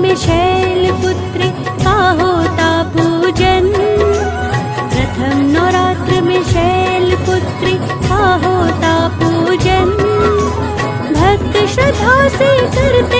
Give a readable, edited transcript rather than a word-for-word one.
में शैलपुत्री का होता पूजन। प्रथम नवरात्र में शैलपुत्री का होता पूजन। भक्त श्रद्धा से करते